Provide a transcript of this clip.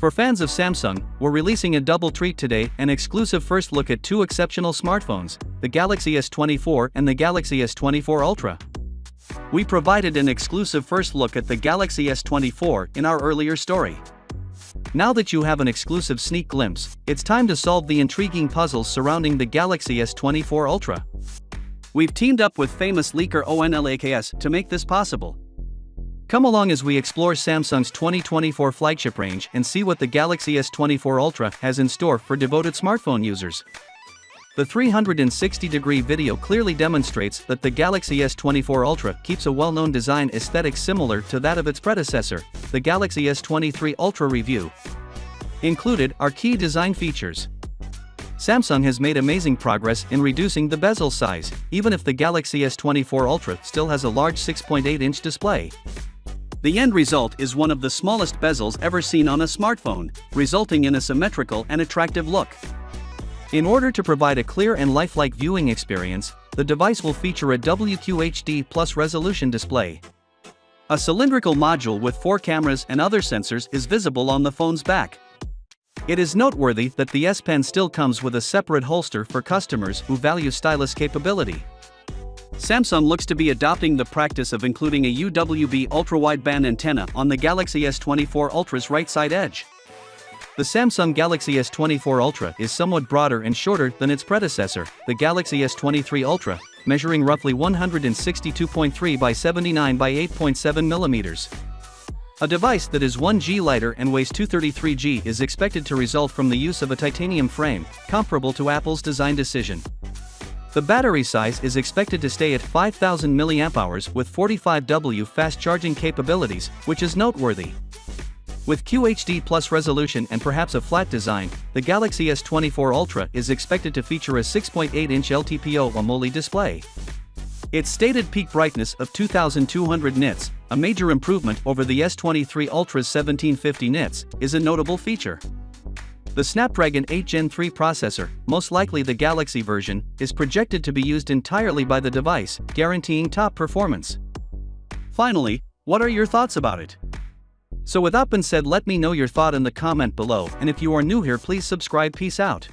For fans of Samsung, we're releasing a double treat today, an exclusive first look at two exceptional smartphones, the Galaxy S24 and the Galaxy S24 Ultra. We provided an exclusive first look at the Galaxy S24 in our earlier story. Now that you have an exclusive sneak glimpse, it's time to solve the intriguing puzzles surrounding the Galaxy S24 Ultra. We've teamed up with famous leaker ONLAKS to make this possible. Come along as we explore Samsung's 2024 flagship range and see what the Galaxy S24 Ultra has in store for devoted smartphone users. The 360-degree video clearly demonstrates that the Galaxy S24 Ultra keeps a well-known design aesthetic similar to that of its predecessor, the Galaxy S23 Ultra. Review. Included are key design features. Samsung has made amazing progress in reducing the bezel size, even if the Galaxy S24 Ultra still has a large 6.8-inch display. The end result is one of the smallest bezels ever seen on a smartphone, resulting in a symmetrical and attractive look. In order to provide a clear and lifelike viewing experience, the device will feature a WQHD+ resolution display. A cylindrical module with 4 cameras and other sensors is visible on the phone's back. It is noteworthy that the S Pen still comes with a separate holster for customers who value stylus capability. Samsung looks to be adopting the practice of including a UWB ultra-wideband antenna on the Galaxy S24 Ultra's right side edge. The Samsung Galaxy S24 Ultra is somewhat broader and shorter than its predecessor, the Galaxy S23 Ultra, measuring roughly 162.3 by 79 by 8.7 millimeters. A device that is 1G lighter and weighs 233 g is expected to result from the use of a titanium frame, comparable to Apple's design decision. The battery size is expected to stay at 5,000 mAh with 45W fast charging capabilities, which is noteworthy. With QHD+ resolution and perhaps a flat design, the Galaxy S24 Ultra is expected to feature a 6.8-inch LTPO AMOLED display. Its stated peak brightness of 2,200 nits, a major improvement over the S23 Ultra's 1,750 nits, is a notable feature. The Snapdragon 8 Gen 3 processor, most likely the Galaxy version, is projected to be used entirely by the device, guaranteeing top performance. Finally, what are your thoughts about it? So with that being said, let me know your thought in the comment below, and if you are new here, please subscribe. Peace out.